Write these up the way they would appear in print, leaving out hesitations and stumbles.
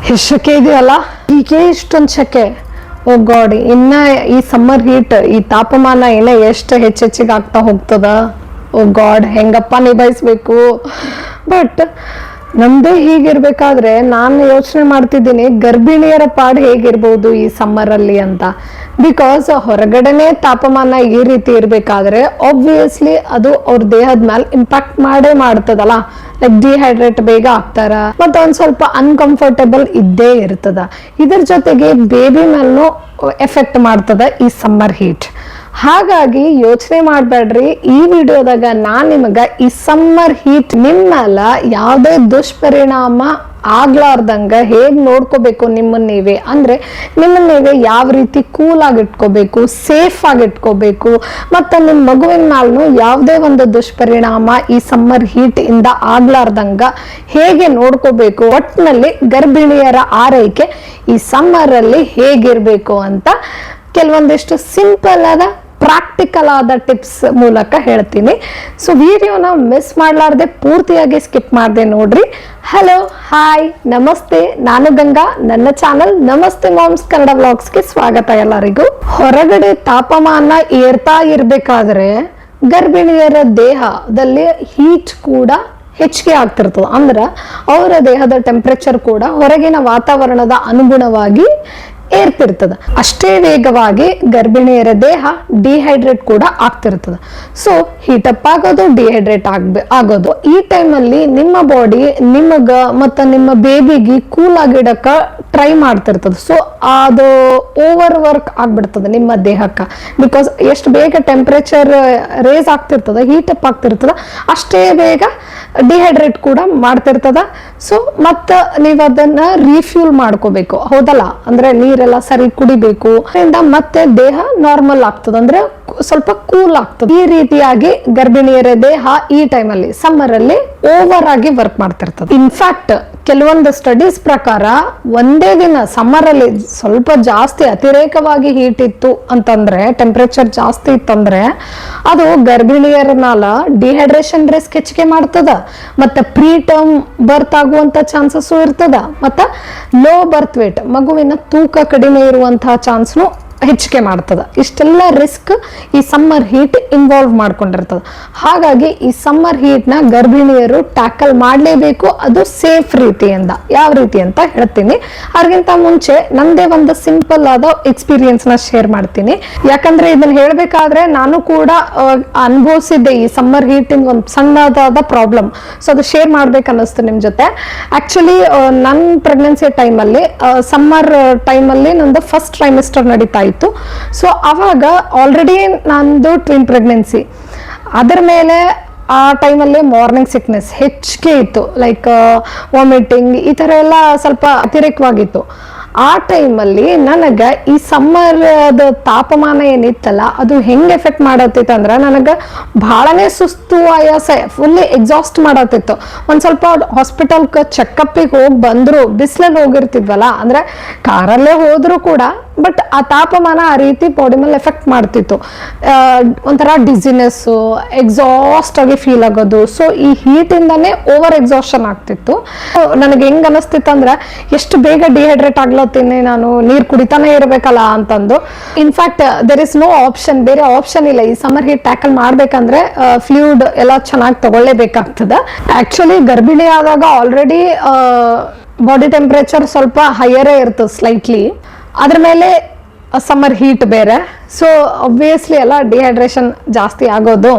ಎಷ್ಟು ಶೆಕೆ ಇದೆಯಲ್ಲ, ಹೀಗೆ ಇಷ್ಟೊಂದು ಶೆಕೆ. ಓ ಗಾಡ್, ಇನ್ನ ಈ ಸಮ್ಮರ್ ಹೀಟ್, ಈ ತಾಪಮಾನ ಇನ್ನ ಎಷ್ಟು ಹೆಚ್ಚೆಚ್ಚಿಗೆ ಆಗ್ತಾ ಹೋಗ್ತದ. ಓ ಗಾಡ್, ಹೆಂಗಪ್ಪ ನಿಭಾಯಿಸ್ಬೇಕು. ಬಟ್ ನಮ್ದೇ ಹೀಗಿರ್ಬೇಕಾದ್ರೆ ನಾನು ಯೋಚನೆ ಮಾಡ್ತಿದ್ದೀನಿ ಗರ್ಭಿಣಿಯರ ಪಾಡು ಹೇಗಿರ್ಬೋದು ಈ ಸಮ್ಮರ್ ಅಲ್ಲಿ ಅಂತ. ಬಿಕಾಸ್ ಹೊರಗಡೆನೆ ತಾಪಮಾನ ಈ ರೀತಿ ಇರ್ಬೇಕಾದ್ರೆ ಆಬ್ವಿಯಸ್ಲಿ ಅದು ಅವ್ರ ದೇಹದ ಮೇಲೆ ಇಂಪ್ಯಾಕ್ಟ್ ಮಾಡೇ ಮಾಡ್ತದಲ್ಲ. ಲೈಕ್ ಡಿಹೈಡ್ರೇಟ್ ಬೇಗ ಆಗ್ತಾರ, ಮತ್ತೆ ಒಂದ್ ಸ್ವಲ್ಪ ಅನ್ಕಂಫರ್ಟೇಬಲ್ ಇದ್ದೇ ಇರ್ತದ. ಇದ್ರ ಜೊತೆಗೆ ಬೇಬಿ ಮೇಲೂ ಎಫೆಕ್ಟ್ ಮಾಡ್ತದ ಈ ಸಮ್ಮರ್ ಹೀಟ್. ಹಾಗಾಗಿ ಯೋಚನೆ ಮಾಡ್ಬೇಡ್ರಿ, ಈ ವಿಡಿಯೋದಾಗ ನಾನ್ ನಿಮಗ ಈ ಸಮ್ಮರ್ ಹೀಟ್ ನಿಮ್ಮ ಯಾವುದೇ ದುಷ್ಪರಿಣಾಮ ಆಗ್ಲಾರ್ದಂಗ ಹೇಗ್ ನೋಡ್ಕೋಬೇಕು ನಿಮ್ಮನ್ನ ನೀವೇ, ಅಂದ್ರೆ ನಿಮ್ಮನ್ನ ನೀವೇ ಯಾವ ರೀತಿ ಕೂಲ್ ಆಗಿ ಇಟ್ಕೋಬೇಕು, ಸೇಫ್ ಆಗಿ ಇಟ್ಕೋಬೇಕು, ಮತ್ತೆ ನಿಮ್ಮ ಮಗುವಿನ ಮೇಲೂ ಯಾವುದೇ ಒಂದು ದುಷ್ಪರಿಣಾಮ ಈ ಸಮ್ಮರ್ ಹೀಟ್ ಇಂದ ಆಗ್ಲಾರ್ದಂಗ ಹೇಗೆ ನೋಡ್ಕೋಬೇಕು, ಒಟ್ಟಿನಲ್ಲಿ ಗರ್ಭಿಣಿಯರ ಆರೈಕೆ ಈ ಸಮ್ಮರ್ ಅಲ್ಲಿ ಹೇಗಿರ್ಬೇಕು ಅಂತ ಕೆಲವೊಂದಿಷ್ಟು ಸಿಂಪಲ್ ಆದ ಪ್ರಾಕ್ಟಿಕಲ್ ಆದ ಟಿಪ್ಸ್ ಮೂಲಕ ಹೇಳ್ತೀನಿ. ಸೊ ವಿಡಿಯೋನ ಮಿಸ್ ಮಾಡ್ಲಾರ್ದೆ ಪೂರ್ತಿಯಾಗಿ ಸ್ಕಿಪ್ ಮಾಡದೆ ನೋಡ್ರಿ. ಹಲೋ, ಹಾಯ್, ನಮಸ್ತೆ, ನಾನು ಗಂಗಾ. ನನ್ನ ಚಾನಲ್ ನಮಸ್ತೆ ಮಾಮ್ಸ್ ಕನ್ನಡ ವ್ಲಾಗ್ಸ್ಗೆ ಸ್ವಾಗತ ಎಲ್ಲರಿಗೂ. ಹೊರಗಡೆ ತಾಪಮಾನ ಏರ್ತಾ ಇರ್ಬೇಕಾದ್ರೆ ಗರ್ಭಿಣಿಯರ ದೇಹದಲ್ಲಿ ಹೀಟ್ ಕೂಡ ಹೆಚ್ಚಿಗೆ ಆಗ್ತಿರ್ತದೆ. ಅಂದ್ರೆ ಅವರ ದೇಹದ ಟೆಂಪರೇಚರ್ ಕೂಡ ಹೊರಗಿನ ವಾತಾವರಣದ ಅನುಗುಣವಾಗಿ ಏರ್ತಿರ್ತದ. ಅಷ್ಟೇ ವೇಗವಾಗಿ ಗರ್ಭಿಣಿಯರ ದೇಹ ಡಿಹೈಡ್ರೇಟ್ ಕೂಡ ಆಗ್ತಿರ್ತದ. ಸೊ ಹೀಟಪ್ ಆಗೋದು, ಡಿಹೈಡ್ರೇಟ್ ಆಗೋದು, ಈ ಟೈಮಲ್ಲಿ ನಿಮ್ಮ ಬಾಡಿ ನಿಮಗ ಮತ್ತು ನಿಮ್ಮ ಬೇಬಿಗೆ ಕೂಲ್ ಆಗಿಡಕ ಟ್ರೈ ಮಾಡ್ತಿರ್ತದೆ. ಸೊ ಅದು ಓವರ್ ವರ್ಕ್ ಆಗ್ಬಿಡ್ತದೆ ನಿಮ್ಮ ದೇಹಕ್ಕೆ. ಬಿಕಾಸ್ ಎಷ್ಟು ಬೇಗ ಟೆಂಪರೇಚರ್ ರೇಸ್ ಆಗ್ತಿರ್ತದ, ಹೀಟಪ್ ಆಗ್ತಿರ್ತದ, ಅಷ್ಟೇ ಬೇಗ ಡಿಹೈಡ್ರೇಟ್ ಕೂಡ ಮಾಡ್ತಿರ್ತದ. ಸೊ ಮತ್ತೆ ನೀವು ಅದನ್ನ ರಿಫ್ಯೂಲ್ ಮಾಡ್ಕೋಬೇಕು, ಹೌದಲ್ಲ? ಅಂದ್ರೆ ನೀರೆಲ್ಲ ಸರಿ ಕುಡಿಬೇಕು, ಮತ್ತೆ ದೇಹ ನಾರ್ಮಲ್ ಆಗ್ತದೆ, ಅಂದ್ರೆ ಸ್ವಲ್ಪ ಕೂಲ್ ಆಗ್ತದೆ. ಈ ರೀತಿಯಾಗಿ ಗರ್ಭಿಣಿಯರ ದೇಹ ಈ ಟೈಮಲ್ಲಿ ಸಮ್ಮರ್ ಅಲ್ಲಿ ಓವರ್ ಆಗಿ ವರ್ಕ್ ಮಾಡ್ತಿರ್ತದೆ. ಇನ್ಫ್ಯಾಕ್ಟ್ ಕೆಲವೊಂದು ಸ್ಟಡೀಸ್ ಪ್ರಕಾರ ಒಂದೇ ದಿನ ಸಮ್ಮರ್ ಅಲ್ಲಿ ಸ್ವಲ್ಪ ಜಾಸ್ತಿ ಅತಿರೇಕವಾಗಿ ಹೀಟ್ ಇತ್ತು ಅಂತಂದ್ರೆ, ಟೆಂಪರೇಚರ್ ಜಾಸ್ತಿ ಇತ್ತಂದ್ರೆ ಅದು ಗರ್ಭಿಣಿಯರ ಮ್ಯಾಲ ಡಿಹೈಡ್ರೇಷನ್ ರಿಸ್ಕ್ ಹೆಚ್ಚಿಗೆ ಮಾಡ್ತದ, ಮತ್ತೆ ಪ್ರೀ ಟರ್ಮ್ ಬರ್ತ್ ಆಗುವಂತ ಚಾನ್ಸಸ್ ಇರ್ತದ, ಮತ್ತೆ ಲೋ ಬರ್ತ್ ವೇಟ್, ಮಗುವಿನ ತೂಕ ಕಡಿಮೆ ಇರುವಂತಹ ಚಾನ್ಸ್ನು ಹೆಚ್ಚಿಗೆ ಮಾಡ್ತದ. ಇಷ್ಟೆಲ್ಲ ರಿಸ್ಕ್ ಈ ಸಮ್ಮರ್ ಹೀಟ್ ಇನ್ವಾಲ್ವ್ ಮಾಡ್ಕೊಂಡಿರ್ತದ. ಹಾಗಾಗಿ ಈ ಸಮ್ಮರ್ ಹೀಟ್ ನ ಗರ್ಭಿಣಿಯರು ಟ್ಯಾಕಲ್ ಮಾಡಲೇಬೇಕು, ಅದು ಸೇಫ್ ರೀತಿಯಿಂದ. ಯಾವ ರೀತಿ ಅಂತ ಹೇಳ್ತೀನಿ. ಅದಕ್ಕಿಂತ ಮುಂಚೆ ನಂದೇ ಒಂದು ಸಿಂಪಲ್ ಆದ ಎಕ್ಸ್ಪೀರಿಯನ್ಸ್ ನ ಶೇರ್ ಮಾಡ್ತೀನಿ. ಯಾಕಂದ್ರೆ ಇದನ್ನ ಹೇಳ್ಬೇಕಾದ್ರೆ ನಾನು ಕೂಡ ಅನುಭವಿಸಿದ್ದೆ ಈ ಸಮ್ಮರ್ ಹೀಟ್ ಇಂದ ಒಂದು ಸಣ್ಣದಾದ ಪ್ರಾಬ್ಲಮ್. ಸೊ ಅದು ಶೇರ್ ಮಾಡ್ಬೇಕು ಅನ್ನಿಸ್ತು ನಿಮ್ ಜೊತೆ. ಆಕ್ಚುಲಿ ನನ್ನ ಪ್ರೆಗ್ನೆನ್ಸಿ ಟೈಮಲ್ಲಿ ಸಮ್ಮರ್ ಟೈಮಲ್ಲಿ ನಂದು ಫಸ್ಟ್ ಟ್ರೈಮಿಸ್ಟರ್ ನಡೀತಾ ಇತ್ತು. ಸೊ ಅವಾಗ ಆಲ್ರೆಡಿ ನಂದು ಟ್ವಿನ್ ಪ್ರೆಗ್ನೆನ್ಸಿ, ಅದರ ಮೇಲೆ ಆ ಟೈಮಲ್ಲಿ ಮಾರ್ನಿಂಗ್ ಸಿಕ್ನೆಸ್ ಹೆಚ್ಚಿಗೆ ಇತ್ತು. ಲೈಕ್ ವಾಮಿಟಿಂಗ್ ಈ ಥರ ಎಲ್ಲ ಸ್ವಲ್ಪ ಅತಿರೇಕವಾಗಿತ್ತು. ಆ ಟೈಮಲ್ಲಿ ನನಗೆ ಈ ಸಮ್ಮರ್ ತಾಪಮಾನ ಏನಿತ್ತಲ್ಲ ಅದು ಹೆಂಗೆ ಎಫೆಕ್ಟ್ ಮಾಡತ್ತಿತ್ತು ಅಂದ್ರೆ, ನನಗೆ ಭಾಳನೇ ಸುಸ್ತು, ಆಯಾಸ, ಫುಲ್ಲಿ ಎಕ್ಸಾಸ್ಟ್ ಮಾಡತ್ತಿತ್ತು. ಒಂದು ಸ್ವಲ್ಪ ಹಾಸ್ಪಿಟಲ್ಗೆ ಚೆಕಪ್ಪಿಗೆ ಹೋಗಿ ಬಂದ್ರು, ಬಿಸಿಲಲ್ಲಿ ಹೋಗಿರ್ತಿದ್ವಲ್ಲ, ಅಂದ್ರೆ ಕಾರಲ್ಲೇ ಹೋದ್ರು ಕೂಡ, ಬಟ್ ಆ ತಾಪಮಾನ ಆ ರೀತಿ ಬಾಡಿ ಮೇಲೆ ಎಫೆಕ್ಟ್ ಮಾಡ್ತಿತ್ತು. ಒಂಥರ ಡಿಸಿನೆಸ್ಸು, ಎಕ್ಸಾಸ್ಟ್ ಆಗಿ ಫೀಲ್ ಆಗೋದು. ಸೊ ಈ ಹೀಟಿಂದಾನೇ ಓವರ್ ಎಕ್ಸಾಸ್ಷನ್ ಆಗ್ತಿತ್ತು. ನನಗೆ ಹೆಂಗ್ ಅನಿಸ್ತಿತ್ತು ಅಂದ್ರೆ, ಎಷ್ಟು ಬೇಗ ಡಿಹೈಡ್ರೇಟ್ ಆಗ್ಲತ್ತೀನಿ ನಾನು, ನೀರು ಕುಡಿತಾನೆ ಇರಬೇಕಲ್ಲ ಅಂತಂದು. In fact there is no option, ಬೇರೆ ಆಪ್ಷನ್ ಇಲ್ಲ. ಈ ಸಮ್ಮರ್ ಹೀಟ್ ಟ್ಯಾಕಲ್ ಮಾಡ್ಬೇಕಂದ್ರೆ ಫ್ಲೂಯಿಡ್ ಎಲ್ಲ ಚೆನ್ನಾಗಿ ತಗೊಳ್ಳೇಬೇಕಾಗ್ತದೆ. ಆಕ್ಚುಲಿ ಗರ್ಭಿಣಿ ಆದಾಗ ಆಲ್ರೆಡಿ ಬಾಡಿ ಟೆಂಪರೇಚರ್ ಸ್ವಲ್ಪ ಹೈಯರೇ ಇರ್ತದೆ ಸ್ಲೈಟ್ಲಿ, ಅದ್ರ ಮೇಲೆ ಸಮ್ಮರ್ ಹೀಟ್ ಬೇರೆ. ಸೊ ಒಬ್ವಿಯಸ್ಲಿ ಎಲ್ಲ ಡಿಹೈಡ್ರೇಷನ್ ಜಾಸ್ತಿ ಆಗೋದು.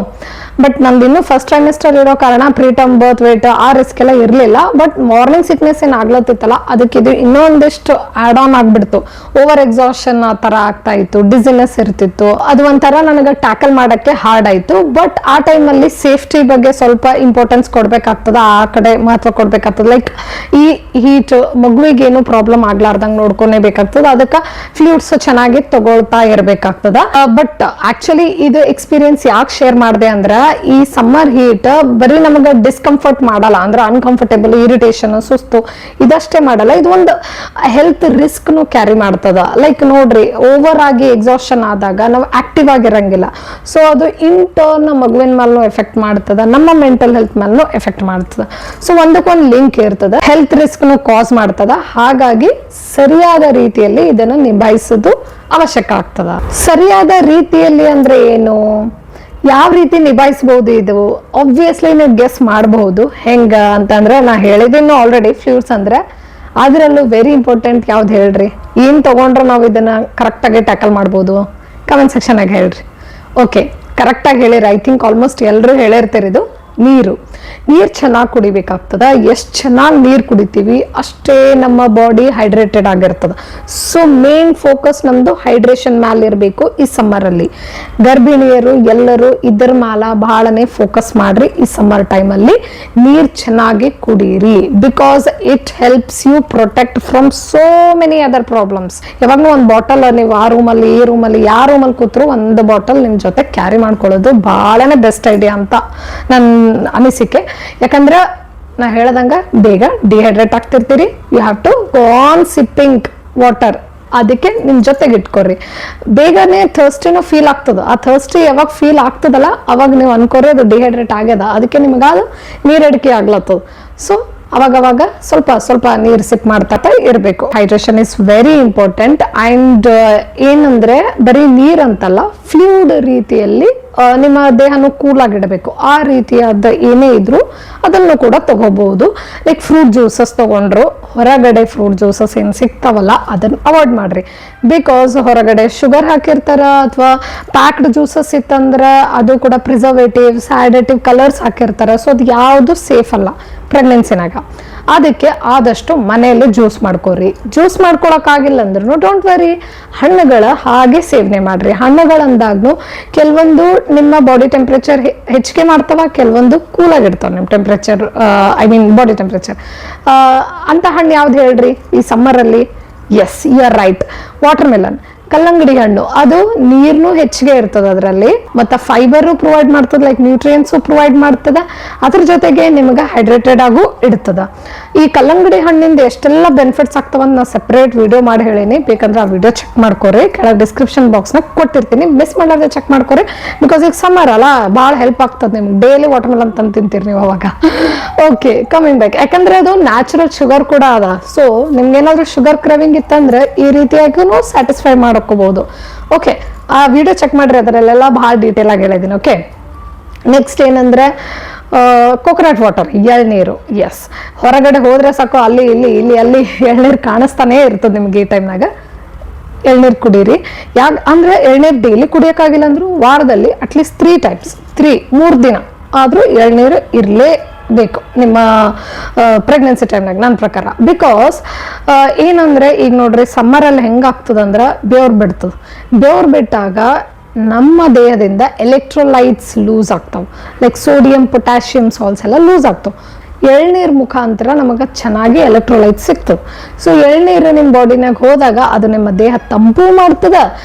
ಬಟ್ ನಂದು ಇನ್ನೂ ಫಸ್ಟ್ ಟ್ರೈಮಿಸ್ಟರ್ ಇರೋ ಕಾರಣ ಪ್ರೀ ಟರ್ಮ್ ಬರ್ತ್ ವೇಟ್ ಆ ರಿಸ್ಕ್ ಎಲ್ಲ ಇರಲಿಲ್ಲ. ಬಟ್ ಮಾರ್ನಿಂಗ್ ಸಿಕ್ನೆಸ್ ಏನು ಆಗ್ಲತ್ತಿತ್ತಲ್ಲ, ಅದಕ್ಕೆ ಇದು ಇನ್ನೊಂದಿಷ್ಟು ಆಡ್ ಆನ್ ಆಗ್ಬಿಡ್ತು. ಓವರ್ ಎಕ್ಸಾಷನ್ ಆ ಥರ ಆಗ್ತಾ ಇತ್ತು, ಡಿಸಿನೆಸ್ ಇರ್ತಿತ್ತು. ಅದು ಒಂಥರ ನನಗೆ ಟ್ಯಾಕಲ್ ಮಾಡೋಕ್ಕೆ ಹಾರ್ಡ್ ಆಯಿತು. ಬಟ್ ಆ ಟೈಮಲ್ಲಿ ಸೇಫ್ಟಿ ಬಗ್ಗೆ ಸ್ವಲ್ಪ ಇಂಪಾರ್ಟೆನ್ಸ್ ಕೊಡಬೇಕಾಗ್ತದೆ, ಆ ಕಡೆ ಮಹತ್ವ ಕೊಡಬೇಕಾಗ್ತದೆ. ಲೈಕ್ ಈ ಹೀಟ್ ಮಗುವಿಗೇನು ಪ್ರಾಬ್ಲಮ್ ಆಗ್ಲಾರ್ದಂಗೆ ನೋಡ್ಕೊನೇಬೇಕಾಗ್ತದೆ. ಅದಕ್ಕೆ ಫ್ಲೂಯಿಡ್ಸ್ ಚೆನ್ನಾಗಿ ತಗೊಳ್ತಾ ಇರಬೇಕಾಗ್ತದೆ. ಬಟ್ ಆಕ್ಚುಲಿ ಇದು ಎಕ್ಸ್ಪೀರಿಯನ್ಸ್ ಯಾಕೆ ಶೇರ್ ಮಾಡಿದೆ ಅಂದ್ರೆ, ಈ ಸಮ್ಮರ್ ಹೀಟ್ ಬರೀ ನಮಗೆ ಡಿಸ್ಕಂಫರ್ಟ್ ಮಾಡಲ್ಲ, ಅಂದ್ರೆ ಅನ್ಕಂಫರ್ಟೇಬಲ್, ಇರಿಟೇಷನ್, ಸುಸ್ತು ಇದಷ್ಟೇ ಮಾಡಲ್ಲ, ಇದು ಒಂದು ಹೆಲ್ತ್ ರಿಸ್ಕ್ನು ಕ್ಯಾರಿ ಮಾಡ್ತದ. ಲೈಕ್ ನೋಡ್ರಿ, ಓವರ್ ಆಗಿ ಎಕ್ಸಾಷನ್ ಆದಾಗ ನಾವು ಆಕ್ಟಿವ್ ಆಗಿರಂಗಿಲ್ಲ. ಸೊ ಅದು ಇಂಟರ್ನ್ ಮಗುವಿನ ಮೇಲೂ ಎಫೆಕ್ಟ್ ಮಾಡ್ತದ, ನಮ್ಮ ಮೆಂಟಲ್ ಹೆಲ್ತ್ ಮೇಲೂ ಎಫೆಕ್ಟ್ ಮಾಡ್ತದ. ಸೊ ಒಂದಕ್ಕೊಂದು ಲಿಂಕ್ ಇರ್ತದ, ಹೆಲ್ತ್ ರಿಸ್ಕ್ನು ಕಾಸ್ ಮಾಡ್ತದ. ಹಾಗಾಗಿ ಸರಿಯಾದ ರೀತಿಯಲ್ಲಿ ಇದನ್ನು ನಿಭಾಯಿಸೋದು ಅವಶ್ಯಕ ಆಗ್ತದ. ಸರಿಯಾದ ರೀತಿಯಲ್ಲಿ ಅಂದ್ರೆ ಏನು, ಯಾವ ರೀತಿ ನಿಭಾಯಿಸಬಹುದು ಇದು? ಆಬ್ವಿಯಸ್ಲಿ ನೀವು ಗೆಸ್ ಮಾಡಬಹುದು. ಹೆಂಗ ಅಂತಂದ್ರೆ ನಾ ಹೇಳಿದ್ದೀನಿ ಆಲ್ರೆಡಿ, ಫ್ಲೂಯಿಡ್ಸ್ ಅಂದ್ರೆ ಅದರಲ್ಲೂ ವೆರಿ ಇಂಪಾರ್ಟೆಂಟ್ ಯಾವ್ದು ಹೇಳ್ರಿ? ಏನ್ ತಗೊಂಡ್ರೆ ನಾವು ಇದನ್ನ ಕರೆಕ್ಟ್ ಆಗಿ ಟ್ಯಾಕಲ್ ಮಾಡ್ಬೋದು? ಕಮೆಂಟ್ ಸೆಕ್ಷನ್ ಆಗಿ ಹೇಳ್ರಿ. ಓಕೆ, ಕರೆಕ್ಟ್ ಆಗಿ ಹೇಳಿರಿ. ಐ ಥಿಂಕ್ ಆಲ್ಮೋಸ್ಟ್ ಎಲ್ಲರೂ ಹೇಳಿರ್ತಿರಿದು. ನೀರು ಚೆನ್ನಾಗಿ ಕುಡಿಬೇಕಾಗ್ತದ. ಎಷ್ಟು ಚೆನ್ನಾಗಿ ನೀರು ಕುಡಿತೀವಿ ಅಷ್ಟೇ ನಮ್ಮ ಬಾಡಿ ಹೈಡ್ರೇಟೆಡ್ ಆಗಿರ್ತದ. ಸೊ ಮೇನ್ ಫೋಕಸ್ ನಮ್ದು ಹೈಡ್ರೇಷನ್ ಮ್ಯಾಲ ಇರಬೇಕು ಈ ಸಮ್ಮರಲ್ಲಿ. ಗರ್ಭಿಣಿಯರು ಎಲ್ಲರೂ ಇದರ ಮ್ಯಾಲ ಬಹಳನೇ ಫೋಕಸ್ ಮಾಡ್ರಿ. ಈ ಸಮ್ಮರ್ ಟೈಮಲ್ಲಿ ನೀರು ಚೆನ್ನಾಗಿ ಕುಡೀರಿ, because it helps you protect from so many other problems. ಯಾವಾಗಲೂ ಒಂದು ಬಾಟಲ್ ನೀವು ಆ ರೂಮಲ್ಲಿ ಈ ರೂಮಲ್ಲಿ ಯಾವ ರೂಮಲ್ಲಿ ಕೂತ್ರು ಒಂದು ಬಾಟಲ್ ನಿಮ್ಮ ಜೊತೆ ಕ್ಯಾರಿ ಮಾಡ್ಕೊಳ್ಳೋದು ಬಹಳನೇ ಬೆಸ್ಟ್ ಐಡಿಯಾ ಅಂತ ನನ್ನ ಅನಿಸಿಕೆ. ಯಾಕಂದ್ರೆ ನಾ ಹೇಳ್ದಂಗ ಬೇಗ ಡಿಹೈಡ್ರೇಟ್ ಆಗ್ತಿರ್ತೀರಿ. You have to go on sipping water. ಅದಕ್ಕೆ ನಿಮ್ ಜೊತೆಗೆ ಇಟ್ಕೊರಿ. ಬೇಗನೆ ಥರ್ಸ್ಟಿನೂ ಫೀಲ್ ಆಗ್ತದ. ಆ ಥರ್ಸ್ಟಿ ಯಾವಾಗ ಫೀಲ್ ಆಗ್ತದಲ್ಲ ಅವಾಗ ನೀವು ಅನ್ಕೋರಿ ಅದು ಡಿಹೈಡ್ರೇಟ್ ಆಗ್ಯದ, ಅದಕ್ಕೆ ನಿಮಗಾದ ನೀರಡಿಕೆ ಆಗ್ಲತ್ತದ. ಸೊ ಅವಾಗವಾಗ ಸ್ವಲ್ಪ ಸ್ವಲ್ಪ ನೀರು ಸಿಪ್ ಮಾಡ್ತಾ ಇರಬೇಕು. Hydration is very important. And ಏನಂದ್ರೆ ಬರೀ ನೀರಂತಲ್ಲ, ಫ್ಲೂಯಿಡ್ ರೀತಿಯಲ್ಲಿ ನಿಮ್ಮ ದೇಹನು ಕೂಲ್ ಆಗಿಡಬೇಕು. ಆ ರೀತಿಯಾದ ಏನೇ ಇದ್ರು ಅದನ್ನು ಕೂಡ ತಗೋಬಹುದು. ಲೈಕ್ ಫ್ರೂಟ್ ಜ್ಯೂಸಸ್ ತಗೊಂಡ್ರು, ಹೊರಗಡೆ ಫ್ರೂಟ್ ಜ್ಯೂಸಸ್ ಏನು ಸಿಗ್ತಾವಲ್ಲ ಅದನ್ನ ಅವಾಯ್ಡ್ ಮಾಡ್ರಿ. ಬಿಕಾಸ್ ಹೊರಗಡೆ ಶುಗರ್ ಹಾಕಿರ್ತಾರ, ಅಥವಾ ಪ್ಯಾಕ್ಡ್ ಜ್ಯೂಸಸ್ ಇತ್ತಂದ್ರೆ ಅದು ಕೂಡ ಪ್ರಿಸರ್ವೇಟಿವ್ಸ್, ಆಡಿಟಿವ್ ಕಲರ್ಸ್ ಹಾಕಿರ್ತಾರೆ. ಸೊ ಅದು ಯಾವುದು ಸೇಫ್ ಅಲ್ಲ ಪ್ರೆಗ್ನೆನ್ಸಿನಾಗ. ಅದಕ್ಕೆ ಆದಷ್ಟು ಮನೆಯಲ್ಲಿ ಜ್ಯೂಸ್ ಮಾಡ್ಕೋರಿ. ಜ್ಯೂಸ್ ಮಾಡ್ಕೊಳಕ್ಕಾಗಿಲ್ಲ ಅಂದ್ರೂ ಡೋಂಟ್ ವರಿ, ಹಣ್ಣುಗಳ ಹಾಗೆ ಸೇವನೆ ಮಾಡ್ರಿ. ಹಣ್ಣುಗಳಂದಾಗ್ನು ಕೆಲವೊಂದು ನಿಮ್ಮ ಬಾಡಿ ಟೆಂಪ್ರೇಚರ್ ಹೆಚ್ಚಿಗೆ ಮಾಡ್ತಾವ, ಕೆಲವೊಂದು ಕೂಲ್ ಆಗಿರ್ತಾವ ನಿಮ್ಮ temperature, I mean body temperature. ಅಂತ ಹಣ್ಣು ಯಾವ್ದು ಹೇಳ್ರಿ ಈ ಸಮ್ಮರಲ್ಲಿ? Yes, you are right, watermelon, ಕಲ್ಲಂಗಡಿ ಹಣ್ಣು. ಅದು ನೀರ್ನು ಹೆಚ್ಚಿಗೆ ಇರ್ತದ ಅದರಲ್ಲಿ, ಮತ್ತೆ ಫೈಬರ್ ಪ್ರೊವೈಡ್ ಮಾಡ್ತದ, ಲೈಕ್ ನ್ಯೂಟ್ರಿಯೆಂಟ್ಸ್ ಪ್ರೊವೈಡ್ ಮಾಡ್ತದ. ಅದ್ರ ಜೊತೆಗೆ ನಿಮಗೆ ಹೈಡ್ರೇಟೆಡ್ ಆಗು ಇಡ್ತದ. ಈ ಕಲ್ಲಂಗಡಿ ಹಣ್ಣಿಂದ ಎಷ್ಟೆಲ್ಲ ಬೆನಿಫಿಟ್ಸ್ ಆಗ್ತಾವಂತ ನಾ ಸೆಪರೇಟ್ ವಿಡಿಯೋ ಮಾಡಿ ಹೇಳೀನಿ. ಬೇಕಂದ್ರೆ ಆ ವಿಡಿಯೋ ಚೆಕ್ ಮಾಡ್ಕೋರಿ, ಕೆಳಗೆ ಡಿಸ್ಕ್ರಿಪ್ಷನ್ ಬಾಕ್ಸ್ನಾಗ ಕೊಟ್ಟಿರ್ತೀನಿ. ಮಿಸ್ ಮಾಡಾದ್ರೆ ಚೆಕ್ ಮಾಡ್ಕೋರಿ. ಬಿಕಾಸ್ ಈಗ ಸಮ್ಮರ್ ಅಲ್ಲ, ಭಾಳ ಹೆಲ್ಪ್ ಆಗ್ತದೆ ನಿಮ್ಗೆ. ಡೈಲಿ ವಾಟರ್ ಮೆಲನ್ ತಂದು ತಿಂತೀರಿ ನೀವು ಅವಾಗ. Okay, coming back. ಯಾಕಂದ್ರೆ ಅದು ನ್ಯಾಚುರಲ್ ಶುಗರ್ ಕೂಡ ಅದ. ಸೊ ನಿಮ್ಗೇನಾದ್ರೂ ಶುಗರ್ ಕ್ರೇವಿಂಗ್ ಇತ್ತಂದ್ರೆ ಈ ರೀತಿಯಾಗೂ ಸ್ಯಾಟಿಸ್ಫೈ ಮಾಡ್ಕೋಬಹುದು. ಓಕೆ, ಆ ವಿಡಿಯೋ ಚೆಕ್ ಮಾಡ್ರಿ, ಅದರಲ್ಲೆಲ್ಲ ಭಾಳ ಡೀಟೇಲ್ ಆಗಿ ಹೇಳಿದ್ದೀನಿ. ಓಕೆ, ನೆಕ್ಸ್ಟ್ ಏನಂದ್ರೆ ಕೊಕೊನಟ್ ವಾಟರ್, ಎಳ್ನೀರು. ಎಸ್, ಹೊರಗಡೆ ಹೋದ್ರೆ ಸಾಕು ಅಲ್ಲಿ ಇಲ್ಲಿ ಇಲ್ಲಿ ಅಲ್ಲಿ ಎಳ್ನೀರು ಕಾಣಿಸ್ತಾನೆ ಇರ್ತದೆ ನಿಮ್ಗೆ. ಈ ಟೈಮ್ನಾಗ ಎಳ್ನೀರು ಕುಡೀರಿ. ಯಾಕೆ ಅಂದ್ರೆ ಎಳ್ನೀರು ಡೈಲಿ ಕುಡಿಯೋಕ್ಕಾಗಿಲ್ಲ ಅಂದ್ರು ವಾರದಲ್ಲಿ ಅಟ್ಲೀಸ್ಟ್ 3 ಟೈಮ್ಸ್, 3 ದಿನ ಆದರೂ ಎಳ್ನೀರು ಇರಲೇಬೇಕು ನಿಮ್ಮ ಪ್ರೆಗ್ನೆನ್ಸಿ ಟೈಮ್ನಾಗ ನನ್ನ ಪ್ರಕಾರ. ಬಿಕಾಸ್ ಏನಂದ್ರೆ ಈಗ ನೋಡ್ರಿ, ಸಮ್ಮರಲ್ಲಿ ಹೆಂಗಾಗ್ತದಂದ್ರೆ ಬೆವ್ರು ಬಿಡ್ತದೆ. ಬೆವ್ರು ಬಿಟ್ಟಾಗ ನಮ್ಮ ದೇಹದಿಂದ ಎಲೆಕ್ಟ್ರೋಲೈಟ್ಸ್ ಲೂಸ್ ಆಗ್ತಾವೆ, ಲೈಕ್ ಸೋಡಿಯಂ, ಪೊಟ್ಯಾಷಿಯಂ ಸಾಲ್ಟ್ಸ್ ಎಲ್ಲ ಲೂಸ್ ಆಗ್ತಾವೆ. ಎಳ್ನೀರು ಮುಖಾಂತರ ನಮಗೆ ಚೆನ್ನಾಗಿ ಎಲೆಕ್ಟ್ರೋಲೈಟ್ ಸಿಗ್ತದೆ. ಸೊ ಎಳ್ನೀರು ನಿಮ್ಮ ಬಾಡಿನಾಗ ಹೋದಾಗ ಅದು ನಿಮ್ಮ ದೇಹ ತಂಪು ಮಾಡ್ತದ,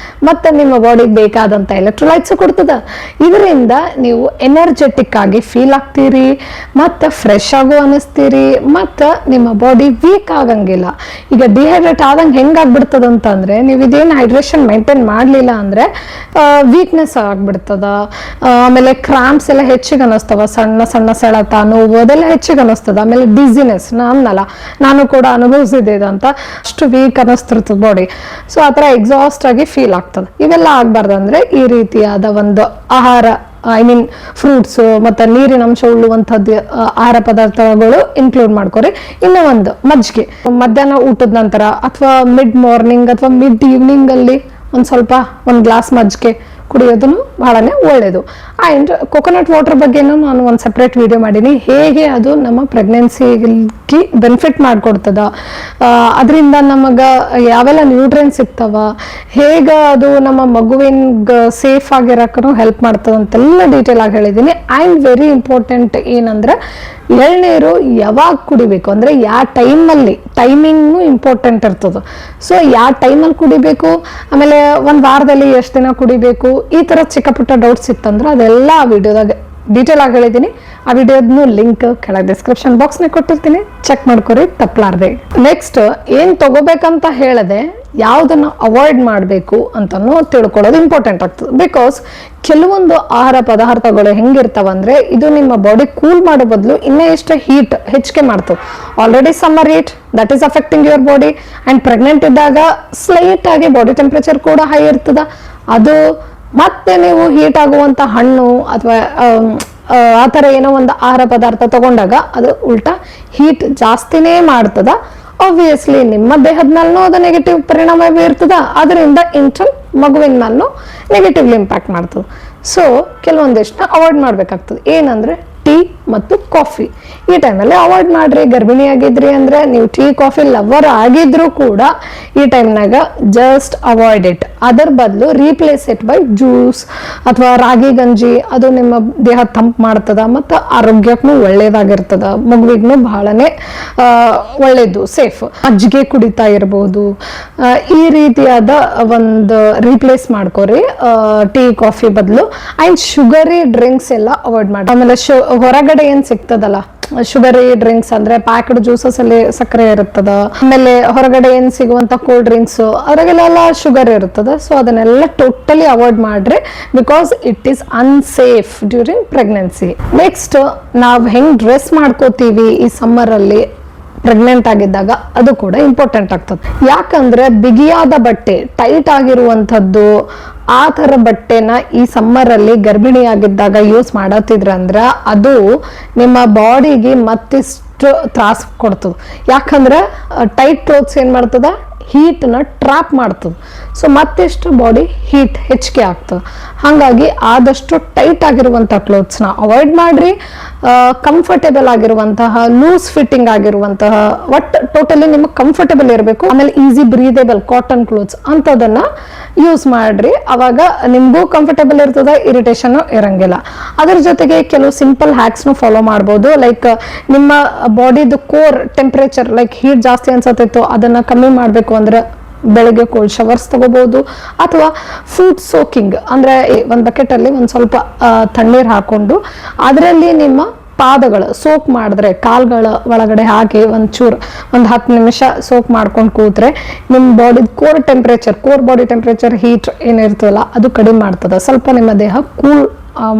ಮತ್ತು ನಿಮ್ಮ ಬಾಡಿಗೆ ಬೇಕಾದಂಥ ಎಲೆಕ್ಟ್ರೋಲೈಟ್ಸ್ ಕೊಡ್ತದ. ಇದರಿಂದ ನೀವು ಎನರ್ಜೆಟಿಕ್ ಆಗಿ ಫೀಲ್ ಆಗ್ತೀರಿ, ಮತ್ತು ಫ್ರೆಶ್ ಆಗು ಅನಿಸ್ತೀರಿ, ಮತ್ತು ನಿಮ್ಮ ಬಾಡಿ ವೀಕ್ ಆಗಂಗಿಲ್ಲ. ಈಗ ಡಿಹೈಡ್ರೇಟ್ ಆದಂಗೆ ಹೆಂಗಾಗ್ಬಿಡ್ತದ ಅಂತಂದರೆ, ನೀವು ಇದೇನು ಹೈಡ್ರೇಷನ್ ಮೇಂಟೈನ್ ಮಾಡಲಿಲ್ಲ ಅಂದರೆ ವೀಕ್ನೆಸ್ ಆಗಿಬಿಡ್ತದ. ಆಮೇಲೆ ಕ್ರಾಂಪ್ಸ್ ಎಲ್ಲ ಹೆಚ್ಚಿಗೆ ಅನ್ನಿಸ್ತವ, ಸಣ್ಣ ಸಣ್ಣ ಸೆಳೆತ, ನೋವು ಅದೆಲ್ಲ ಹೆಚ್ಚಿಗೆ ಅನ್ನಿಸ್ತದ. ಆಮೇಲೆ ಡಿಸಿನೆಸ್, ನಾನು ಕೂಡ ಅನುಭವಿಸಿದೆ ಅಂತ, ಅಷ್ಟು ವೀಕ್ ಅನ್ನಿಸ್ತಿರ್ತದೆ ಬಾಡಿ. ಸೊ ಆ ಥರ ಎಕ್ಸಾಸ್ಟ್ ಆಗಿ ಫೀಲ್ ಆಗ್ತದೆ. ಇವೆಲ್ಲ ಆಗಬಾರ್ದಂದ್ರೆ ಈ ರೀತಿಯಾದ ಒಂದು ಆಹಾರ, ಐ ಮೀನ್ ಫ್ರೂಟ್ಸು ಮತ್ತು ನೀರಿನ ಅಂಶ ಉಳ್ಳುವಂಥದ್ದು ಆಹಾರ ಪದಾರ್ಥಗಳು ಇನ್ಕ್ಲೂಡ್ ಮಾಡ್ಕೊರಿ. ಇನ್ನೂ ಒಂದು ಮಜ್ಜಿಗೆ, ಮಧ್ಯಾಹ್ನ ಊಟದ ನಂತರ ಅಥವಾ ಮಿಡ್ ಮಾರ್ನಿಂಗ್ ಅಥವಾ ಮಿಡ್ ಈವ್ನಿಂಗಲ್ಲಿ ಒಂದು ಗ್ಲಾಸ್ ಮಜ್ಜಿಗೆ ಕುಡಿಯೋದನ್ನು ಬಹಳನೇ ಒಳ್ಳೆಯದು. ಆ್ಯಂಡ್ ಕೊಕೊನಟ್ ವಾಟರ್ ಬಗ್ಗೆನೂ ನಾನು ಒಂದು ಸಪ್ರೇಟ್ ವಿಡಿಯೋ ಮಾಡೀನಿ, ಹೇಗೆ ಅದು ನಮ್ಮ ಪ್ರೆಗ್ನೆನ್ಸಿಗೆ ಬೆನಿಫಿಟ್ ಮಾಡಿಕೊಡ್ತದ, ಅದರಿಂದ ನಮಗೆ ಯಾವೆಲ್ಲ ನ್ಯೂಟ್ರಿಯೆಂಟ್ಸ್ ಸಿಗ್ತಾವ, ಹೇಗೆ ಅದು ನಮ್ಮ ಮಗುವಿನ ಸೇಫ್ ಆಗಿರೋಕ್ಕೂ ಹೆಲ್ಪ್ ಮಾಡ್ತದೆ ಅಂತೆಲ್ಲ ಡೀಟೇಲ್ ಆಗಿ ಹೇಳಿದ್ದೀನಿ. ಆ್ಯಂಡ್ ವೆರಿ ಇಂಪಾರ್ಟೆಂಟ್ ಏನಂದ್ರೆ, ಎಳ್ನೀರು ಯಾವಾಗ ಕುಡಿಬೇಕು ಅಂದರೆ ಯಾವ ಟೈಮಲ್ಲಿ, ಟೈಮಿಂಗ್ನು ಇಂಪಾರ್ಟೆಂಟ್ ಇರ್ತದೆ. ಸೊ ಯಾವ ಟೈಮಲ್ಲಿ ಕುಡಿಬೇಕು, ಆಮೇಲೆ ಒಂದು ವಾರದಲ್ಲಿ ಎಷ್ಟು ದಿನ ಕುಡಿಬೇಕು, ಈ ಥರ ಚಿಕ್ಕ ಪುಟ್ಟ ಡೌಟ್ಸ್ ಇತ್ತಂದ್ರೆ ಅದೆಲ್ಲ ಆ ವಿಡಿಯೋದಾಗ ಡೀಟೇಲ್ ಆಗಿ ಹೇಳಿದ್ದೀನಿ. ಆ ವಿಡಿಯೋದ್ನು ಲಿಂಕ್ ಕೆಳಗೆ ಡಿಸ್ಕ್ರಿಪ್ಷನ್ ಬಾಕ್ಸ್ನಾಗ ಕೊಟ್ಟಿರ್ತೀನಿ, ಚೆಕ್ ಮಾಡ್ಕೊರಿ ತಪ್ಪಲಾರ್ದೆ. ನೆಕ್ಸ್ಟ್ ಏನು ತಗೋಬೇಕಂತ ಹೇಳದೆ ಯಾವುದನ್ನು ಅವಾಯ್ಡ್ ಮಾಡಬೇಕು ಅಂತನೂ ತಿಳ್ಕೊಳ್ಳೋದು ಇಂಪಾರ್ಟೆಂಟ್ ಆಗ್ತದೆ. ಬಿಕಾಸ್ ಕೆಲವೊಂದು ಆಹಾರ ಪದಾರ್ಥಗಳು ಹೆಂಗಿರ್ತಾವಂದ್ರೆ ಇದು ನಿಮ್ಮ ಬಾಡಿ ಕೂಲ್ ಮಾಡೋ ಬದಲು ಇನ್ನೂ ಎಷ್ಟು ಹೀಟ್ ಹೆಚ್ಚಿಗೆ ಮಾಡ್ತವೆ. Already summer heat that is affecting your body, and pregnant ಇದ್ದಾಗ ಸ್ಲೈಟ್ ಆಗಿ ಬಾಡಿ ಟೆಂಪ್ರೇಚರ್ ಕೂಡ ಹೈ ಇರ್ತದ. ಅದು ಮತ್ತೆ ನೀವು ಹೀಟ್ ಆಗುವಂಥ ಹಣ್ಣು ಅಥವಾ ಆ ಥರ ಏನೋ ಒಂದು ಆಹಾರ ಪದಾರ್ಥ ತಗೊಂಡಾಗ ಅದು ಉಲ್ಟಾ ಹೀಟ್ ಜಾಸ್ತಿನೇ ಮಾಡ್ತದ. ಆಬ್ವಿಯಸ್ಲಿ ನಿಮ್ಮ ದೇಹದ ಮೇಲೂ ಅದು ನೆಗೆಟಿವ್ ಪರಿಣಾಮ ಬೀರ್ತದ, ಅದರಿಂದ ಇಂಟಲ್ ಮಗುವಿನ ಮೇಲೂ ನೆಗೆಟಿವ್ಲಿ ಇಂಪ್ಯಾಕ್ಟ್ ಮಾಡ್ತದೆ. ಸೊ ಕೆಲವೊಂದಿಷ್ಟು ಅವಾಯ್ಡ್ ಮಾಡ್ಬೇಕಾಗ್ತದೆ. ಏನಂದ್ರೆ ಟೀ ಮತ್ತು ಕಾಫಿ ಈ ಟೈಮಲ್ಲಿ ಅವಾಯ್ಡ್ ಮಾಡ್ರಿ. ಗರ್ಭಿಣಿಯಾಗಿದ್ರಿ ಅಂದ್ರೆ ನೀವು ಟೀ ಕಾಫಿ ಲವರ್ ಆಗಿದ್ರು ಕೂಡ ಈ ಟೈಮ್ನಾಗ ಜಸ್ಟ್ ಅವಾಯ್ಡ್ ಇಟ್. ಅದರ ಬದಲು ರೀಪ್ಲೇಸ್ ಇಟ್ ಬೈ ಜ್ಯೂಸ್ ಅಥವಾ ರಾಗಿ ಗಂಜಿ. ಅದು ನಿಮ್ಮ ದೇಹ ತಂಪು ಮಾಡ್ತದ ಮತ್ತು ಆರೋಗ್ಯಕ್ಕೂ ಒಳ್ಳೇದಾಗಿರ್ತದ, ಮಗುವಿಗೂ ಬಹಳನೇ ಒಳ್ಳೇದು, ಸೇಫ್. ಮಜ್ಜಿಗೆ ಕುಡಿತಾ ಇರ್ಬೋದು. ಈ ರೀತಿಯಾದ ಒಂದು ರೀಪ್ಲೇಸ್ ಮಾಡ್ಕೊರಿ ಟೀ ಕಾಫಿ ಬದಲು. ಆ್ಯಂಡ್ ಶುಗರಿ ಡ್ರಿಂಕ್ಸ್ ಎಲ್ಲ ಅವಾಯ್ಡ್ ಮಾಡಿ. ಆಮೇಲೆ ಹೊರಗಡೆ ಏನ್ ಸಿಗ್ತದಲ್ಲ ಶುಗರಿ ಡ್ರಿಂಕ್ಸ್ ಅಂದ್ರೆ ಪ್ಯಾಕ್ಡ್ ಜ್ಯೂಸಸ್ ಅಲ್ಲಿ ಸಕ್ಕರೆ ಇರುತ್ತದ. ಆಮೇಲೆ ಹೊರಗಡೆ ಏನ್ ಸಿಗುವಂತ ಕೋಲ್ಡ್ ಡ್ರಿಂಕ್ಸ್ ಅದ್ರಾಗೆಲ್ಲ ಶುಗರ್ ಇರುತ್ತದ. ಸೊ ಅದನ್ನೆಲ್ಲ ಟೋಟಲಿ ಅವಾಯ್ಡ್ ಮಾಡ್ರಿ, because it is unsafe during pregnancy. Next ನಾವ್ ಹೆಂಗ್ ಡ್ರೆಸ್ ಮಾಡ್ಕೋತೀವಿ ಈ ಸಮ್ಮರ್ ಅಲ್ಲಿ ಪ್ರೆಗ್ನೆಂಟ್ ಆಗಿದ್ದಾಗ ಅದು ಕೂಡ ಇಂಪಾರ್ಟೆಂಟ್ ಆಗ್ತದೆ. ಯಾಕಂದ್ರೆ ಬಿಗಿಯಾದ ಬಟ್ಟೆ, ಟೈಟ್ ಆಗಿರುವಂಥದ್ದು, ಆ ಥರ ಬಟ್ಟೆನ ಈ ಸಮ್ಮರಲ್ಲಿ ಗರ್ಭಿಣಿಯಾಗಿದ್ದಾಗ ಯೂಸ್ ಮಾಡತ್ತಿದ್ರಂದ್ರ ಅದು ನಿಮ್ಮ ಬಾಡಿಗೆ ಮತ್ತಿಷ್ಟು ತ್ರಾಸ ಕೊಡ್ತದೆ. ಯಾಕಂದ್ರೆ ಟೈಟ್ ಕ್ಲೋತ್ಸ್ ಏನು ಮಾಡ್ತದ, ಹೀಟ್ನ ಟ್ರ್ಯಾಪ್ ಮಾಡ್ತದೆ. ಸೊ ಮತ್ತೆಷ್ಟು ಬಾಡಿ ಹೀಟ್ ಹೆಚ್ಚಿಗೆ ಆಗ್ತದೆ. ಹಾಗಾಗಿ ಆದಷ್ಟು ಟೈಟ್ ಆಗಿರುವಂಥ ಕ್ಲೋತ್ಸ್ನ ಅವಾಯ್ಡ್ ಮಾಡ್ರಿ. ಕಂಫರ್ಟೇಬಲ್ ಆಗಿರುವಂತಹ, ಲೂಸ್ ಫಿಟ್ಟಿಂಗ್ ಆಗಿರುವಂತಹ, ಒಟ್ಟು ಟೋಟಲಿ ನಿಮಗೆ ಕಂಫರ್ಟೇಬಲ್ ಇರಬೇಕು. ಆಮೇಲೆ ಈಸಿ ಬ್ರೀದೇಬಲ್ ಕಾಟನ್ ಕ್ಲೋತ್ಸ್ ಅಂಥದನ್ನ ಯೂಸ್ ಮಾಡ್ರಿ. ಅವಾಗ ನಿಮಗೂ ಕಂಫರ್ಟೇಬಲ್ ಇರ್ತದೆ, ಇರಿಟೇಷನ್ ಇರಂಗಿಲ್ಲ. ಅದ್ರ ಜೊತೆಗೆ ಕೆಲವು ಸಿಂಪಲ್ ಹ್ಯಾಕ್ಸ್ನು ಫಾಲೋ ಮಾಡ್ಬೋದು. ಲೈಕ್ ನಿಮ್ಮ ಬಾಡಿದು ಕೋರ್ ಟೆಂಪ್ರೇಚರ್, ಲೈಕ್ ಹೀಟ್ ಜಾಸ್ತಿ ಅನ್ಸತ್ತಿತ್ತು ಅದನ್ನ ಕಮ್ಮಿ ಮಾಡಬೇಕು ಅಂದ್ರೆ ಬೆಳಗ್ಗೆ ಕೋಲ್ಡ್ ಶವರ್ಸ್ ತಗೋಬಹುದು. ಅಥವಾ ಫುಡ್ ಸೋಕಿಂಗ್ ಅಂದ್ರೆ ಒಂದು ಬಕೆಟಲ್ಲಿ ಒಂದು ಸ್ವಲ್ಪ ತಣ್ಣೀರು ಹಾಕೊಂಡು ಅದರಲ್ಲಿ ನಿಮ್ಮ ಪಾದಗಳು ಸೋಕ್ ಮಾಡಿದ್ರೆ, ಕಾಲ್ಗಳ ಒಳಗಡೆ ಹಾಕಿ ಒಂದು 10 ನಿಮಿಷ ಸೋಕ್ ಮಾಡ್ಕೊಂಡು ಕೂತ್ರೆ ನಿಮ್ಮ body core body temperature heat ಏನಿರ್ತದಲ್ಲ ಅದು ಕಡಿಮೆ ಮಾಡ್ತದೆ. ಸ್ವಲ್ಪ ನಿಮ್ಮ ದೇಹ ಕೂಲ್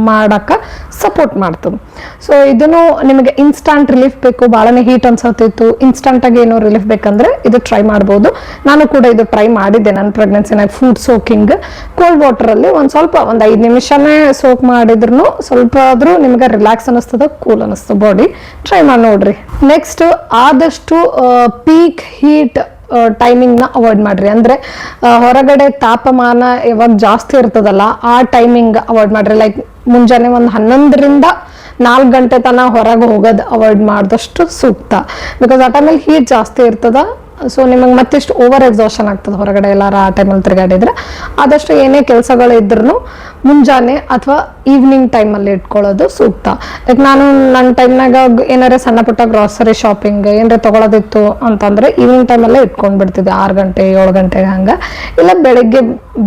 ಮಾಡಕ್ಕೆ ಸಪೋರ್ಟ್ ಮಾಡ್ತದೆ. ಸೊ ಇದನ್ನು ನಿಮಗೆ ಇನ್ಸ್ಟಂಟ್ ರಿಲೀಫ್ ಬೇಕು, ಭಾಳನೇ ಹೀಟ್ ಅನ್ಸತ್ತಿತ್ತು, ಇನ್ಸ್ಟಂಟ್ ಆಗಿ ಏನೋ ರಿಲೀಫ್ ಬೇಕಂದ್ರೆ ಇದು ಟ್ರೈ ಮಾಡ್ಬೋದು. ನಾನು ಕೂಡ ಇದು ಟ್ರೈ ಮಾಡಿದ್ದೆ ನನ್ನ ಪ್ರೆಗ್ನೆನ್ಸಿನಾಗ. ಫುಡ್ ಸೋಕಿಂಗ್ ಕೋಲ್ಡ್ ವಾಟರಲ್ಲಿ ಒಂದು 5 ನಿಮಿಷನೇ ಸೋಕ್ ಮಾಡಿದ್ರು ಸ್ವಲ್ಪ ಆದ್ರೂ ನಿಮಗೆ ರಿಲ್ಯಾಕ್ಸ್ ಅನಿಸ್ತದ, ಕೂಲ್ ಅನಿಸ್ತದೆ ಬಾಡಿ. ಟ್ರೈ ಮಾಡಿ ನೋಡ್ರಿ. ನೆಕ್ಸ್ಟ್ ಆದಷ್ಟು ಪೀಕ್ ಹೀಟ್ ಟೈಮಿಂಗ್ನ ಅವಾಯ್ಡ್ ಮಾಡ್ರಿ. ಅಂದ್ರೆ ಹೊರಗಡೆ ತಾಪಮಾನ ಯಾವಾಗ ಜಾಸ್ತಿ ಇರ್ತದಲ್ಲ ಆ ಟೈಮಿಂಗ್ ಅವಾಯ್ಡ್ ಮಾಡ್ರಿ. ಲೈಕ್ ಮುಂಜಾನೆ ಒಂದು 11ರಿಂದ 4 ಗಂಟೆ ತನಕ ಹೊರಗೆ ಹೋಗೋದು ಅವಾಯ್ಡ್ ಮಾಡಿದಷ್ಟು ಸೂಕ್ತ. ಬಿಕಾಸ್ ಆ ಟೈಮಲ್ಲಿ ಹೀಟ್ ಜಾಸ್ತಿ ಇರ್ತದ. ಸೊ ನಿಮಗೆ ಮತ್ತಿಷ್ಟು ಓವರ್ ಎಕ್ಸಾಷನ್ ಆಗ್ತದೆ ಹೊರಗಡೆ ಎಲ್ಲಾರ ಆ ಟೈಮಲ್ಲಿ ತಿರುಗಾಡಿದ್ರೆ. ಆದಷ್ಟು ಏನೇ ಕೆಲಸಗಳು ಇದ್ರೂ ಮುಂಜಾನೆ ಅಥವಾ ಈವ್ನಿಂಗ್ ಟೈಮಲ್ಲಿ ಇಟ್ಕೊಳ್ಳೋದು ಸೂಕ್ತ. ಲೈಕ್ ನಾನು ನನ್ನ ಟೈಮ್ನಾಗ ಏನಾರ ಸಣ್ಣ ಪುಟ್ಟ ಗ್ರಾಸರಿ ಶಾಪಿಂಗ್ ಏನಾರ ತೊಗೊಳೋದಿತ್ತು ಅಂತಂದ್ರೆ ಈವ್ನಿಂಗ್ ಟೈಮಲ್ಲೇ ಇಟ್ಕೊಂಡು ಬಿಡ್ತಿದ್ದೆ, 6 ಗಂಟೆ 7 ಗಂಟೆಗೆ ಹಂಗೆ. ಇಲ್ಲ ಬೆಳಗ್ಗೆ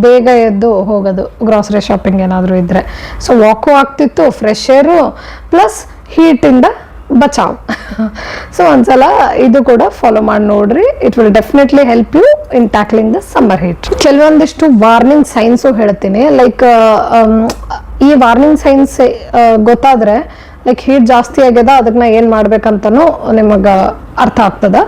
ಬೇಗ ಎದ್ದು ಹೋಗೋದು ಗ್ರಾಸರಿ ಶಾಪಿಂಗ್ ಏನಾದರೂ ಇದ್ರೆ. ಸೊ ವಾಕು ಆಗ್ತಿತ್ತು, ಫ್ರೆಶ್ ಏರು ಪ್ಲಸ್ ಹೀಟಿಂದ ಬಚಾವ್. ಸೊ ಒಂದ್ಸಲ ಇದು ಕೂಡ ಫಾಲೋ ಮಾಡಿ ನೋಡ್ರಿ. It will definitely help you in tackling the summer heat. ಕೆಲವೊಂದಿಷ್ಟು ವಾರ್ನಿಂಗ್ ಸೈನ್ಸು ಹೇಳ್ತೀನಿ. ಲೈಕ್ ಈ ವಾರ್ನಿಂಗ್ ಸೈನ್ಸ್ ಗೊತ್ತಾದ್ರೆ ಲೈಕ್ ಹೀಟ್ ಜಾಸ್ತಿ ಆಗ್ಯದ ಅದನ್ನ ಏನ್ ಮಾಡ್ಬೇಕಂತನೂ ನಿಮಗೆ ಅರ್ಥ ಆಗ್ತದ.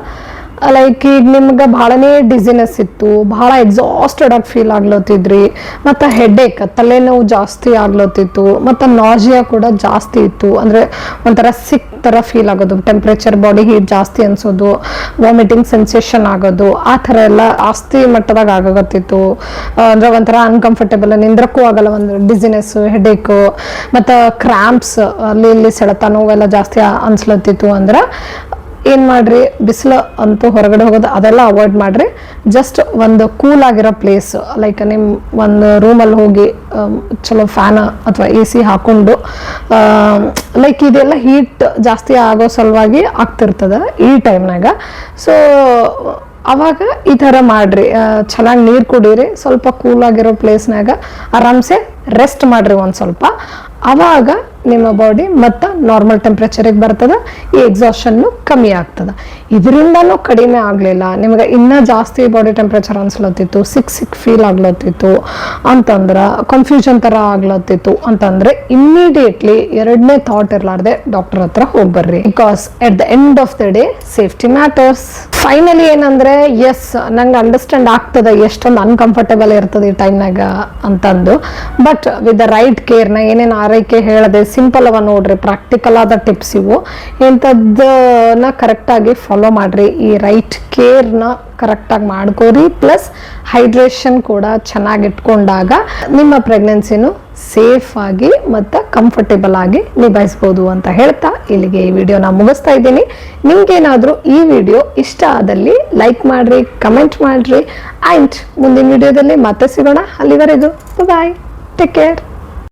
ಲೈಕ್ ಈಗ ನಿಮ್ಗೆ ಭಾಳನೇ ಡಿಸಿನೆಸ್ ಇತ್ತು, ಭಾಳ ಎಕ್ಸಾಸ್ಟೆಡ್ ಆಗಿ ಫೀಲ್ ಆಗ್ಲತ್ತಿದ್ರಿ, ಮತ್ತು ಹೆಡ್ಏಕ್ ತಲೆನೋವು ಜಾಸ್ತಿ ಆಗ್ಲತ್ತಿತ್ತು, ಮತ್ತು ನಾಜಿಯಾ ಕೂಡ ಜಾಸ್ತಿ ಇತ್ತು. ಅಂದರೆ ಒಂಥರ ಸಿಕ್ ಥರ ಫೀಲ್ ಆಗೋದು, ಟೆಂಪ್ರೇಚರ್ ಬಾಡಿ ಹೀಟ್ ಜಾಸ್ತಿ ಅನ್ಸೋದು, ವಾಮಿಟಿಂಗ್ ಸೆನ್ಸೇಷನ್ ಆಗೋದು, ಆ ಥರ ಎಲ್ಲ ಜಾಸ್ತಿ ಮಟ್ಟದಾಗ ಆಗತ್ತಿತ್ತು. ಅಂದರೆ ಒಂಥರ ಅನ್ಕಂಫರ್ಟೇಬಲ್, ನಿಂದ್ರಕ್ಕೂ ಆಗಲ್ಲ, ಒಂದು ಡಿಸಿನೆಸ್, ಹೆಡ್ಏಕು ಮತ್ತು ಕ್ರ್ಯಾಂಪ್ಸ್, ಅಲ್ಲಿ ಇಲ್ಲಿ ಸೆಳೆತ ನೋವೆಲ್ಲ ಜಾಸ್ತಿ ಅನ್ಸ್ಲತ್ತಿತ್ತು. ಅಂದ್ರೆ ಏನು ಮಾಡ್ರಿ, ಬಿಸಿಲು ಅಂತೂ ಹೊರಗಡೆ ಹೋಗೋದು ಅದೆಲ್ಲ ಅವಾಯ್ಡ್ ಮಾಡ್ರಿ. ಜಸ್ಟ್ ಒಂದು ಕೂಲ್ ಆಗಿರೋ ಪ್ಲೇಸ್, ಲೈಕ್ ನಿಮ್ಮ ಒಂದು ರೂಮಲ್ಲಿ ಹೋಗಿ ಚಲೋ ಫ್ಯಾನ್ ಅಥವಾ AC ಹಾಕೊಂಡು, ಲೈಕ್ ಇದೆಲ್ಲ ಹೀಟ್ ಜಾಸ್ತಿ ಆಗೋ ಸಲುವಾಗಿ ಆಗ್ತಿರ್ತದೆ ಈ ಟೈಮ್ನಾಗ. ಸೊ ಅವಾಗ ಈ ಥರ ಮಾಡ್ರಿ, ಚೆನ್ನಾಗಿ ನೀರು ಕುಡೀರಿ, ಸ್ವಲ್ಪ ಕೂಲ್ ಆಗಿರೋ ಪ್ಲೇಸ್ನಾಗ ಆರಾಮ್ಸೆ ರೆಸ್ಟ್ ಮಾಡ್ರಿ ಒಂದು ಸ್ವಲ್ಪ. ಅವಾಗ ನಿಮ್ಮ ಬಾಡಿ ಮತ್ತೆ ನಾರ್ಮಲ್ ಟೆಂಪ್ರೇಚರಿಗೆ ಬರ್ತದೆ, ಈ ಎಕ್ಸಾಷನ್ನು ಕಮ್ಮಿ ಆಗ್ತದೆ. ಇದರಿಂದನೂ ಕಡಿಮೆ ಆಗಲಿಲ್ಲ, ನಿಮಗೆ ಇನ್ನೂ ಜಾಸ್ತಿ ಬಾಡಿ ಟೆಂಪ್ರೇಚರ್ ಅನ್ಸ್ಲತ್ತಿತ್ತು, ಸಿಕ್ ಫೀಲ್ ಆಗ್ಲತ್ತಿತ್ತು ಅಂತಂದ್ರೆ, ಕನ್ಫ್ಯೂಷನ್ ಥರ ಆಗ್ಲತ್ತಿತ್ತು ಅಂತಂದರೆ ಇಮ್ಮಿಡಿಯೇಟ್ಲಿ ಎರಡನೇ ಥಾಟ್ ಇರಲಾರ್ದೆ ಡಾಕ್ಟರ್ ಹತ್ರ ಹೋಗ್ಬರ್ರಿ. Because at the end of the day safety matters. Finally ಏನಂದ್ರೆ, ಎಸ್ ನಂಗೆ ಅಂಡರ್ಸ್ಟ್ಯಾಂಡ್ ಆಗ್ತದೆ ಎಷ್ಟೊಂದು ಅನ್ಕಂಫರ್ಟೇಬಲ್ ಇರ್ತದೆ ಈ ಟೈಮ್ನಾಗ ಅಂತಂದು, but with the right care. ನಾ ಏನೇನು ಆರೈಕೆ ಹೇಳಿದೆ ಸಿಂಪಲ್ ಅವ ನೋಡ್ರಿ, ಪ್ರಾಕ್ಟಿಕಲ್ ಆದ ಟಿಪ್ಸ್ ಇವು. ಇಂಥದ್ದನ್ನ ಕರೆಕ್ಟಾಗಿ ಫಾಲೋ ಮಾಡ್ರಿ, ಈ ರೈಟ್ ಕೇರ್ನ ಕರೆಕ್ಟಾಗಿ ಮಾಡ್ಕೋರಿ. ಪ್ಲಸ್ ಹೈಡ್ರೇಷನ್ ಕೂಡ ಚೆನ್ನಾಗಿ ಇಟ್ಕೊಂಡಾಗ ನಿಮ್ಮ ಪ್ರೆಗ್ನೆನ್ಸಿನೂ ಸೇಫ್ ಆಗಿ ಮತ್ತು ಕಂಫರ್ಟೇಬಲ್ ಆಗಿ ನಿಭಾಯಿಸ್ಬೋದು ಅಂತ ಹೇಳ್ತಾ ಇಲ್ಲಿಗೆ ಈ ವಿಡಿಯೋನ ಮುಗಿಸ್ತಾ ಇದ್ದೀನಿ. ನಿಮ್ಗೇನಾದರೂ ಈ ವಿಡಿಯೋ ಇಷ್ಟ ಆದಲ್ಲಿ ಲೈಕ್ ಮಾಡಿರಿ, ಕಮೆಂಟ್ ಮಾಡಿರಿ. ಆ್ಯಂಡ್ ಮುಂದಿನ ವಿಡಿಯೋದಲ್ಲಿ ಮತ್ತೆ ಸಿಗೋಣ. ಅಲ್ಲಿವರೆಗೂ ಬಾಯ್, ಟೇಕ್ ಕೇರ್.